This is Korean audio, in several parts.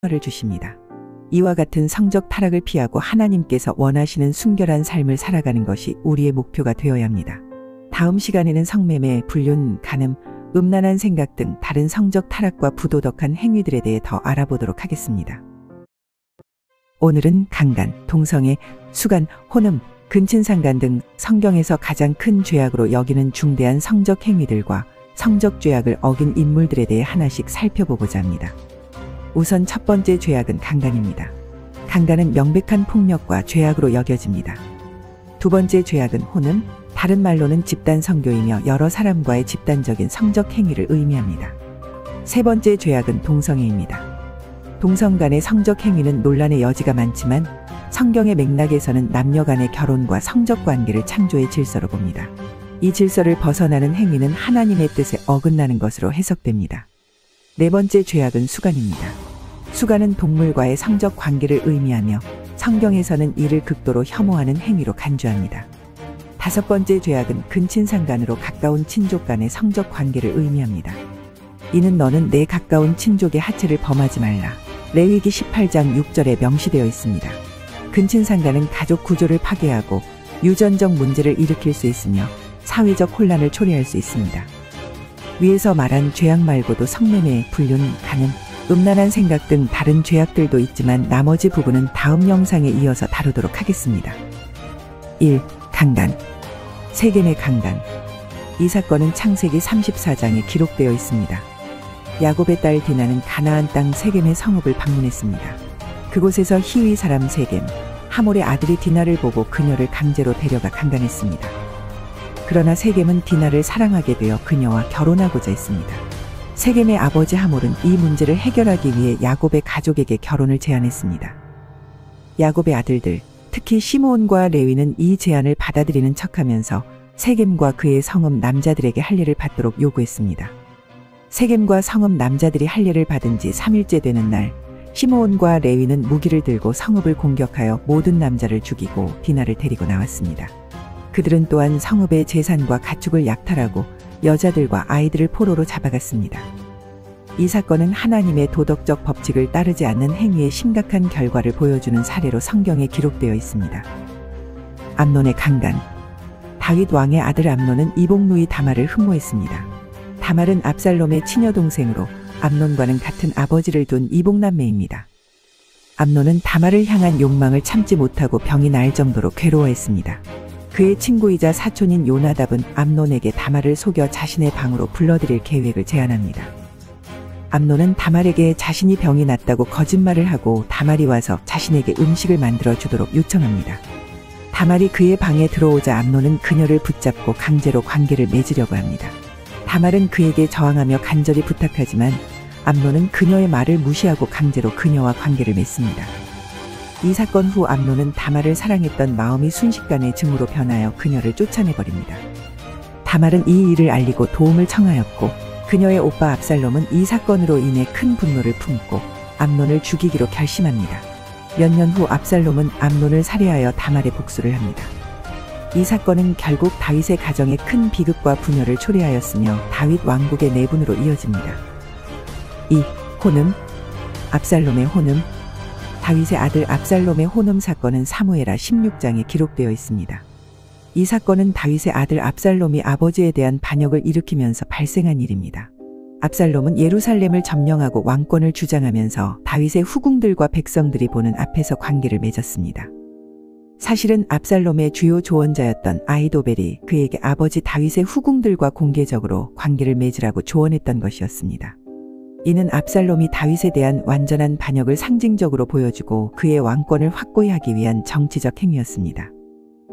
를 주십니다. 이와 같은 성적 타락을 피하고 하나님께서 원하시는 순결한 삶을 살아가는 것이 우리의 목표가 되어야 합니다. 다음 시간에는 성매매, 불륜, 간음, 음란한 생각 등 다른 성적 타락과 부도덕한 행위들에 대해 더 알아보도록 하겠습니다. 오늘은 강간, 동성애, 수간, 혼음, 근친상간 등 성경에서 가장 큰 죄악으로 여기는 중대한 성적 행위들과 성적 죄악을 어긴 인물들에 대해 하나씩 살펴보고자 합니다. 우선 첫 번째 죄악은 강간입니다. 강간은 명백한 폭력과 죄악으로 여겨집니다. 두 번째 죄악은 혼음, 다른 말로는 집단 성교이며 여러 사람과의 집단적인 성적 행위를 의미합니다. 세 번째 죄악은 동성애입니다. 동성 간의 성적 행위는 논란의 여지가 많지만 성경의 맥락에서는 남녀 간의 결혼과 성적 관계를 창조의 질서로 봅니다. 이 질서를 벗어나는 행위는 하나님의 뜻에 어긋나는 것으로 해석됩니다. 네 번째 죄악은 수간입니다. 수간은 동물과의 성적 관계를 의미하며 성경에서는 이를 극도로 혐오하는 행위로 간주합니다. 다섯 번째 죄악은 근친상간으로 가까운 친족 간의 성적 관계를 의미합니다. 이는 너는 내 가까운 친족의 하체를 범하지 말라. 레위기 18장 6절에 명시되어 있습니다. 근친상간은 가족 구조를 파괴하고 유전적 문제를 일으킬 수 있으며 사회적 혼란을 초래할 수 있습니다. 위에서 말한 죄악 말고도 성매매, 불륜, 간음, 음란한 생각 등 다른 죄악들도 있지만 나머지 부분은 다음 영상에 이어서 다루도록 하겠습니다. 1. 강간. 세겜의 강간. 이 사건은 창세기 34장에 기록되어 있습니다. 야곱의 딸 디나는 가나안 땅 세겜의 성읍을 방문했습니다. 그곳에서 히위 사람 세겜, 하몰의 아들이 디나를 보고 그녀를 강제로 데려가 강간했습니다. 그러나 세겜은 디나를 사랑하게 되어 그녀와 결혼하고자 했습니다. 세겜의 아버지 하몰은 이 문제를 해결하기 위해 야곱의 가족에게 결혼을 제안했습니다. 야곱의 아들들, 특히 시므온과 레위는 이 제안을 받아들이는 척하면서 세겜과 그의 성읍 남자들에게 할례를 받도록 요구했습니다. 세겜과 성읍 남자들이 할례를 받은 지 3일째 되는 날, 시므온과 레위는 무기를 들고 성읍을 공격하여 모든 남자를 죽이고 디나를 데리고 나왔습니다. 그들은 또한 성읍의 재산과 가축을 약탈하고 여자들과 아이들을 포로로 잡아갔습니다. 이 사건은 하나님의 도덕적 법칙을 따르지 않는 행위의 심각한 결과를 보여주는 사례로 성경에 기록되어 있습니다. 암논의 강간. 다윗 왕의 아들 암논은 이복누이 다말을 흠모했습니다. 다말은 압살롬의 친여동생으로 암논과는 같은 아버지를 둔 이복남매입니다. 암논은 다말을 향한 욕망을 참지 못하고 병이 날 정도로 괴로워했습니다. 그의 친구이자 사촌인 요나답은 암논에게 다말을 속여 자신의 방으로 불러들일 계획을 제안합니다. 암논은 다말에게 자신이 병이 났다고 거짓말을 하고 다말이 와서 자신에게 음식을 만들어 주도록 요청합니다. 다말이 그의 방에 들어오자 암논은 그녀를 붙잡고 강제로 관계를 맺으려고 합니다. 다말은 그에게 저항하며 간절히 부탁하지만 암논은 그녀의 말을 무시하고 강제로 그녀와 관계를 맺습니다. 이 사건 후 암논은 다말을 사랑했던 마음이 순식간에 증오로 변하여 그녀를 쫓아내버립니다. 다말은 이 일을 알리고 도움을 청하였고 그녀의 오빠 압살롬은 이 사건으로 인해 큰 분노를 품고 암논을 죽이기로 결심합니다. 몇 년 후 압살롬은 암논을 살해하여 다말의 복수를 합니다. 이 사건은 결국 다윗의 가정에 큰 비극과 분열을 초래하였으며 다윗 왕국의 내분으로 이어집니다. 2. 혼음. 압살롬의 혼음. 다윗의 아들 압살롬의 혼음 사건은 사무엘하 16장에 기록되어 있습니다. 이 사건은 다윗의 아들 압살롬이 아버지에 대한 반역을 일으키면서 발생한 일입니다. 압살롬은 예루살렘을 점령하고 왕권을 주장하면서 다윗의 후궁들과 백성들이 보는 앞에서 관계를 맺었습니다. 사실은 압살롬의 주요 조언자였던 아히도벨이 그에게 아버지 다윗의 후궁들과 공개적으로 관계를 맺으라고 조언했던 것이었습니다. 이는 압살롬이 다윗에 대한 완전한 반역을 상징적으로 보여주고 그의 왕권을 확고히 하기 위한 정치적 행위였습니다.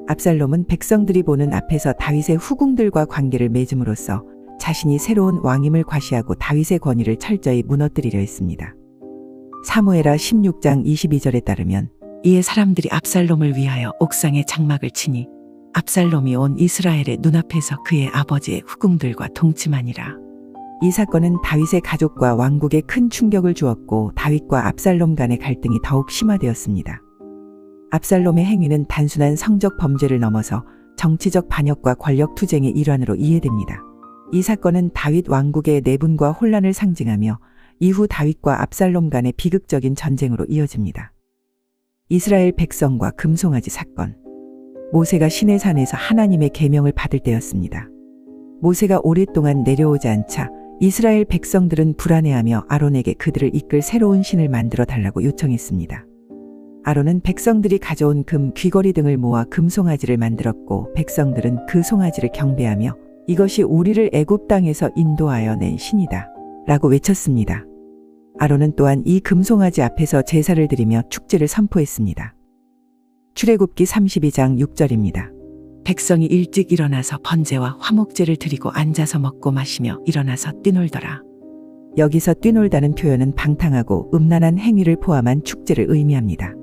압살롬은 백성들이 보는 앞에서 다윗의 후궁들과 관계를 맺음으로써 자신이 새로운 왕임을 과시하고 다윗의 권위를 철저히 무너뜨리려 했습니다. 사무엘하 16장 22절에 따르면 이에 사람들이 압살롬을 위하여 옥상에 장막을 치니 압살롬이 온 이스라엘의 눈앞에서 그의 아버지의 후궁들과 동침하니라. 이 사건은 다윗의 가족과 왕국에 큰 충격을 주었고 다윗과 압살롬 간의 갈등이 더욱 심화되었습니다. 압살롬의 행위는 단순한 성적 범죄를 넘어서 정치적 반역과 권력 투쟁의 일환으로 이해됩니다. 이 사건은 다윗 왕국의 내분과 혼란을 상징하며 이후 다윗과 압살롬 간의 비극적인 전쟁으로 이어집니다. 이스라엘 백성과 금송아지 사건. 모세가 시내산에서 하나님의 계명을 받을 때였습니다. 모세가 오랫동안 내려오지 않자 이스라엘 백성들은 불안해하며 아론에게 그들을 이끌 새로운 신을 만들어 달라고 요청했습니다. 아론은 백성들이 가져온 금, 귀걸이 등을 모아 금송아지를 만들었고 백성들은 그 송아지를 경배하며 이것이 우리를 애굽 땅에서 인도하여 낸 신이다 라고 외쳤습니다. 아론은 또한 이 금송아지 앞에서 제사를 드리며 축제를 선포했습니다. 출애굽기 32장 6절입니다. 백성이 일찍 일어나서 번제와 화목제를 드리고 앉아서 먹고 마시며 일어나서 뛰놀더라. 여기서 뛰놀다는 표현은 방탕하고 음란한 행위를 포함한 축제를 의미합니다.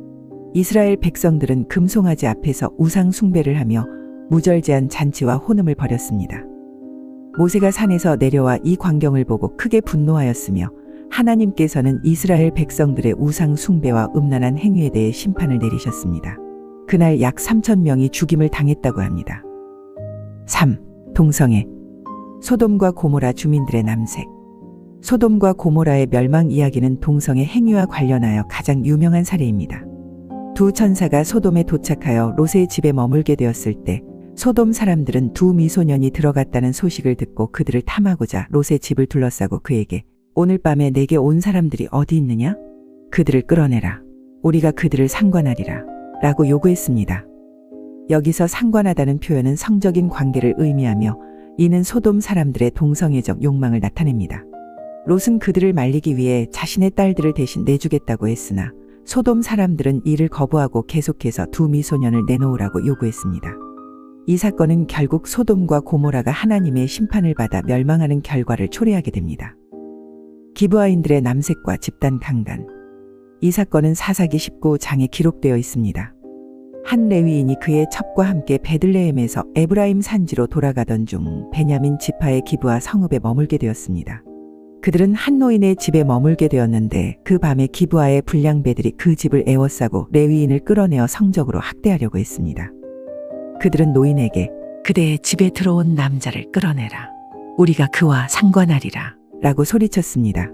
이스라엘 백성들은 금송아지 앞에서 우상 숭배를 하며 무절제한 잔치와 혼음을 벌였습니다. 모세가 산에서 내려와 이 광경을 보고 크게 분노하였으며 하나님께서는 이스라엘 백성들의 우상 숭배와 음란한 행위에 대해 심판을 내리셨습니다. 그날 약 3,000명이 죽임을 당했다고 합니다. 3. 동성애. 소돔과 고모라 주민들의 남색. 소돔과 고모라의 멸망 이야기는 동성애 행위와 관련하여 가장 유명한 사례입니다. 두 천사가 소돔에 도착하여 롯의 집에 머물게 되었을 때 소돔 사람들은 두 미소년이 들어갔다는 소식을 듣고 그들을 탐하고자 롯의 집을 둘러싸고 그에게 오늘 밤에 내게 온 사람들이 어디 있느냐? 그들을 끌어내라. 우리가 그들을 상관하리라. 라고 요구했습니다. 여기서 상관하다는 표현은 성적인 관계를 의미하며 이는 소돔 사람들의 동성애적 욕망을 나타냅니다. 롯은 그들을 말리기 위해 자신의 딸들을 대신 내주겠다고 했으나 소돔 사람들은 이를 거부하고 계속해서 두 미소년을 내놓으라고 요구했습니다. 이 사건은 결국 소돔과 고모라가 하나님의 심판을 받아 멸망하는 결과를 초래하게 됩니다. 기브아인들의 남색과 집단 강간. 이 사건은 사사기 19장에 기록되어 있습니다. 한 레위인이 그의 첩과 함께 베들레헴에서 에브라임 산지로 돌아가던 중 베냐민 지파의 기브아 성읍에 머물게 되었습니다. 그들은 한 노인의 집에 머물게 되었는데 그 밤에 기브아의 불량배들이 그 집을 에워싸고 레위인을 끌어내어 성적으로 학대하려고 했습니다. 그들은 노인에게 그대의 집에 들어온 남자를 끌어내라. 우리가 그와 상관하리라. 라고 소리쳤습니다.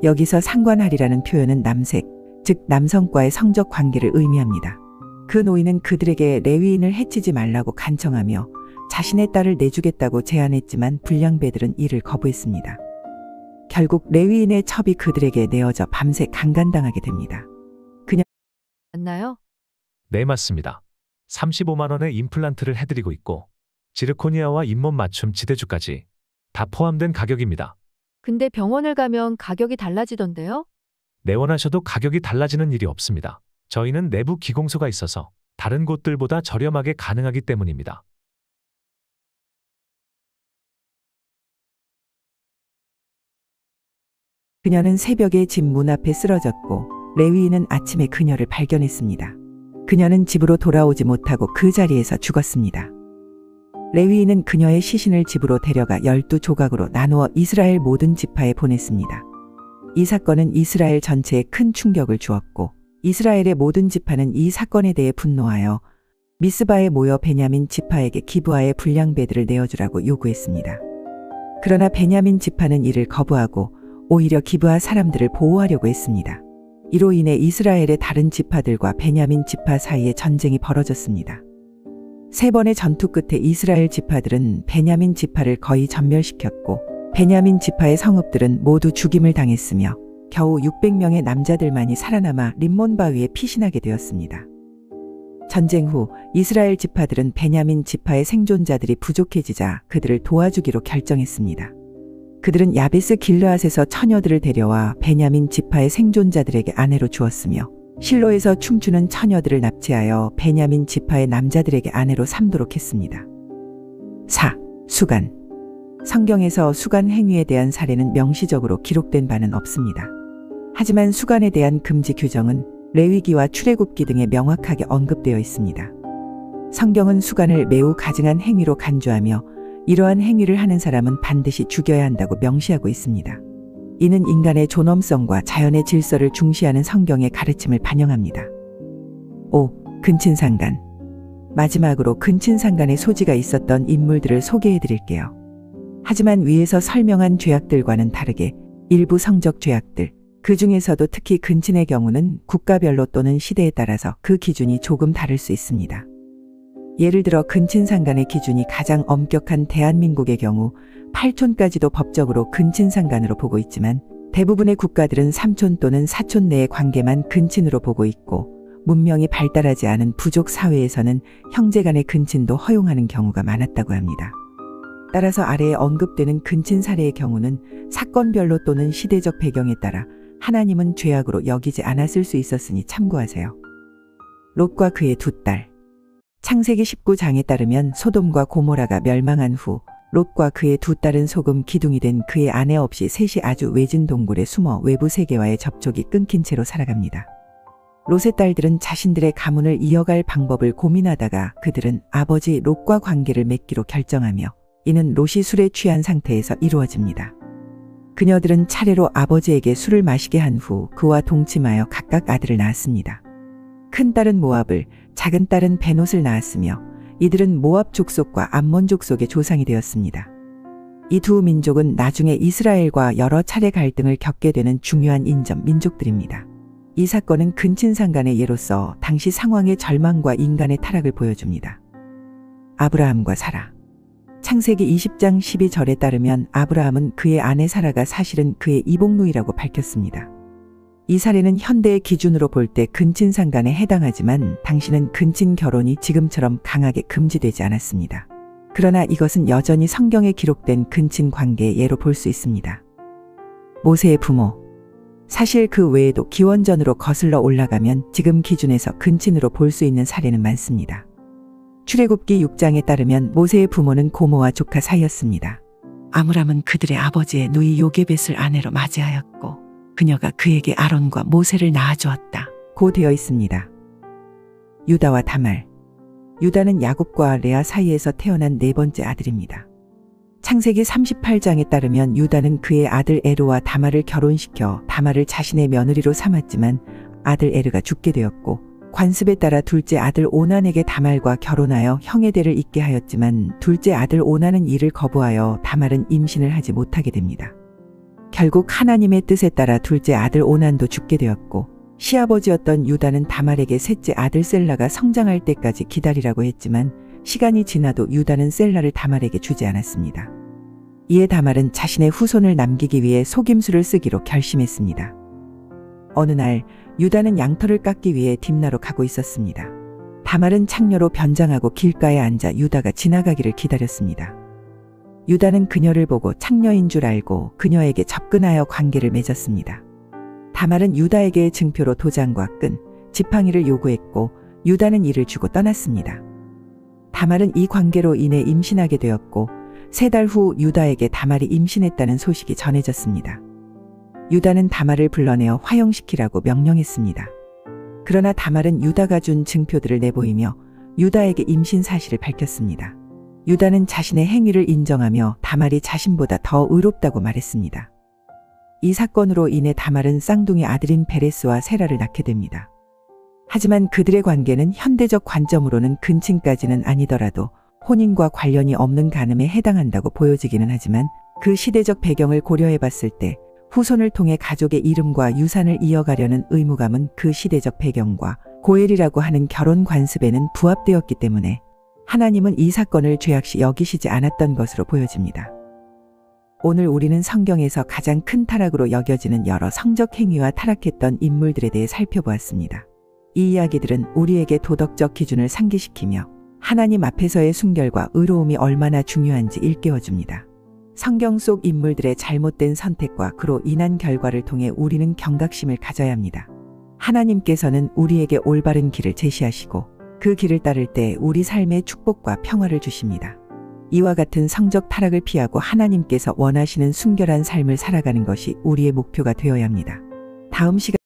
여기서 상관하리라는 표현은 남색, 즉 남성과의 성적 관계를 의미합니다. 그 노인은 그들에게 레위인을 해치지 말라고 간청하며 자신의 딸을 내주겠다고 제안했지만 불량배들은 이를 거부했습니다. 결국 레위인의 첩이 그들에게 내어져 밤새 강간당하게 됩니다. 맞나요? 네, 맞습니다. 35만 원의 임플란트를 해드리고 있고 지르코니아와 잇몸 맞춤 지대주까지 다 포함된 가격입니다. 근데 병원을 가면 가격이 달라지던데요? 내원하셔도 가격이 달라지는 일이 없습니다. 저희는 내부 기공소가 있어서 다른 곳들보다 저렴하게 가능하기 때문입니다. 그녀는 새벽에 집 문 앞에 쓰러졌고 레위인은 아침에 그녀를 발견했습니다. 그녀는 집으로 돌아오지 못하고 그 자리에서 죽었습니다. 레위인은 그녀의 시신을 집으로 데려가 12조각으로 나누어 이스라엘 모든 지파에 보냈습니다. 이 사건은 이스라엘 전체에 큰 충격을 주었고 이스라엘의 모든 지파는 이 사건에 대해 분노하여 미스바에 모여 베냐민 지파에게 기브아의 불량배들을 내어주라고 요구했습니다. 그러나 베냐민 지파는 이를 거부하고 오히려 기브아 사람들을 보호하려고 했습니다. 이로 인해 이스라엘의 다른 지파들과 베냐민 지파 사이에 전쟁이 벌어졌습니다. 3번의 전투 끝에 이스라엘 지파들은 베냐민 지파를 거의 전멸시켰고 베냐민 지파의 성읍들은 모두 죽임을 당했으며 겨우 600명의 남자들만이 살아남아 림몬 바위에 피신하게 되었습니다. 전쟁 후 이스라엘 지파들은 베냐민 지파의 생존자들이 부족해지자 그들을 도와주기로 결정했습니다. 그들은 야베스 길르앗에서 처녀들을 데려와 베냐민 지파의 생존자들에게 아내로 주었으며 실로에서 춤추는 처녀들을 납치하여 베냐민 지파의 남자들에게 아내로 삼도록 했습니다. 4. 수간. 성경에서 수간 행위에 대한 사례는 명시적으로 기록된 바는 없습니다. 하지만 수간에 대한 금지 규정은 레위기와 출애굽기 등에 명확하게 언급되어 있습니다. 성경은 수간을 매우 가증한 행위로 간주하며 이러한 행위를 하는 사람은 반드시 죽여야 한다고 명시하고 있습니다. 이는 인간의 존엄성과 자연의 질서를 중시하는 성경의 가르침을 반영합니다. 5. 근친상간. 마지막으로 근친상간의 소지가 있었던 인물들을 소개해 드릴게요. 하지만 위에서 설명한 죄악들과는 다르게 일부 성적 죄악들, 그 중에서도 특히 근친의 경우는 국가별로 또는 시대에 따라서 그 기준이 조금 다를 수 있습니다. 예를 들어 근친상간의 기준이 가장 엄격한 대한민국의 경우 8촌까지도 법적으로 근친상간으로 보고 있지만 대부분의 국가들은 3촌 또는 4촌 내의 관계만 근친으로 보고 있고 문명이 발달하지 않은 부족 사회에서는 형제간의 근친도 허용하는 경우가 많았다고 합니다. 따라서 아래에 언급되는 근친 사례의 경우는 사건별로 또는 시대적 배경에 따라 하나님은 죄악으로 여기지 않았을 수 있었으니 참고하세요. 롯과 그의 두 딸. 창세기 19장에 따르면 소돔과 고모라가 멸망한 후 롯과 그의 두 딸은 소금 기둥이 된 그의 아내 없이 셋이 아주 외진 동굴에 숨어 외부 세계와의 접촉이 끊긴 채로 살아갑니다. 롯의 딸들은 자신들의 가문을 이어갈 방법을 고민하다가 그들은 아버지 롯과 관계를 맺기로 결정하며 이는 롯이 술에 취한 상태에서 이루어집니다. 그녀들은 차례로 아버지에게 술을 마시게 한 후 그와 동침하여 각각 아들을 낳았습니다. 큰 딸은 모압을, 작은 딸은 베롯을 낳았으며 이들은 모압 족속과 암몬 족속의 조상이 되었습니다. 이 두 민족은 나중에 이스라엘과 여러 차례 갈등을 겪게 되는 중요한 인접 민족들입니다. 이 사건은 근친상간의 예로서 당시 상황의 절망과 인간의 타락을 보여줍니다. 아브라함과 사라. 창세기 20장 12절에 따르면 아브라함은 그의 아내 사라가 사실은 그의 이복누이라고 밝혔습니다. 이 사례는 현대의 기준으로 볼 때 근친상간에 해당하지만 당시는 근친 결혼이 지금처럼 강하게 금지되지 않았습니다. 그러나 이것은 여전히 성경에 기록된 근친 관계의 예로 볼 수 있습니다. 모세의 부모. 사실 그 외에도 기원전으로 거슬러 올라가면 지금 기준에서 근친으로 볼 수 있는 사례는 많습니다. 출애굽기 6장에 따르면 모세의 부모는 고모와 조카 사이였습니다. 아므람은 그들의 아버지의 누이 요게벳을 아내로 맞이하였고 그녀가 그에게 아론과 모세를 낳아주었다. 고 되어 있습니다. 유다와 다말. 유다는 야곱과 레아 사이에서 태어난 네 번째 아들입니다. 창세기 38장에 따르면 유다는 그의 아들 에르와 다말을 결혼시켜 다말을 자신의 며느리로 삼았지만 아들 에르가 죽게 되었고 관습에 따라 둘째 아들 오난에게 다말과 결혼하여 형의 대를 잇게 하였지만 둘째 아들 오난은 이를 거부하여 다말은 임신을 하지 못하게 됩니다. 결국 하나님의 뜻에 따라 둘째 아들 오난도 죽게 되었고 시아버지였던 유다는 다말에게 셋째 아들 셀라가 성장할 때까지 기다리라고 했지만 시간이 지나도 유다는 셀라를 다말에게 주지 않았습니다. 이에 다말은 자신의 후손을 남기기 위해 속임수를 쓰기로 결심했습니다. 어느 날 유다는 양털을 깎기 위해 딥나로 가고 있었습니다. 다말은 창녀로 변장하고 길가에 앉아 유다가 지나가기를 기다렸습니다. 유다는 그녀를 보고 창녀인 줄 알고 그녀에게 접근하여 관계를 맺었습니다. 다말은 유다에게 증표로 도장과 끈, 지팡이를 요구했고 유다는 이를 주고 떠났습니다. 다말은 이 관계로 인해 임신하게 되었고 3달 후 유다에게 다말이 임신했다는 소식이 전해졌습니다. 유다는 다말을 불러내어 화형시키라고 명령했습니다. 그러나 다말은 유다가 준 증표들을 내보이며 유다에게 임신 사실을 밝혔습니다. 유다는 자신의 행위를 인정하며 다말이 자신보다 더 의롭다고 말했습니다. 이 사건으로 인해 다말은 쌍둥이 아들인 베레스와 세라를 낳게 됩니다. 하지만 그들의 관계는 현대적 관점으로는 근친까지는 아니더라도 혼인과 관련이 없는 간음에 해당한다고 보여지기는 하지만 그 시대적 배경을 고려해 봤을 때 후손을 통해 가족의 이름과 유산을 이어가려는 의무감은 그 시대적 배경과 고엘이라고 하는 결혼 관습에는 부합되었기 때문에 하나님은 이 사건을 죄악시 여기시지 않았던 것으로 보여집니다. 오늘 우리는 성경에서 가장 큰 타락으로 여겨지는 여러 성적 행위와 타락했던 인물들에 대해 살펴보았습니다. 이 이야기들은 우리에게 도덕적 기준을 상기시키며 하나님 앞에서의 순결과 의로움이 얼마나 중요한지 일깨워줍니다. 성경 속 인물들의 잘못된 선택과 그로 인한 결과를 통해 우리는 경각심을 가져야 합니다. 하나님께서는 우리에게 올바른 길을 제시하시고 그 길을 따를 때 우리 삶에 축복과 평화를 주십니다. 이와 같은 성적 타락을 피하고 하나님께서 원하시는 순결한 삶을 살아가는 것이 우리의 목표가 되어야 합니다. 다음 시간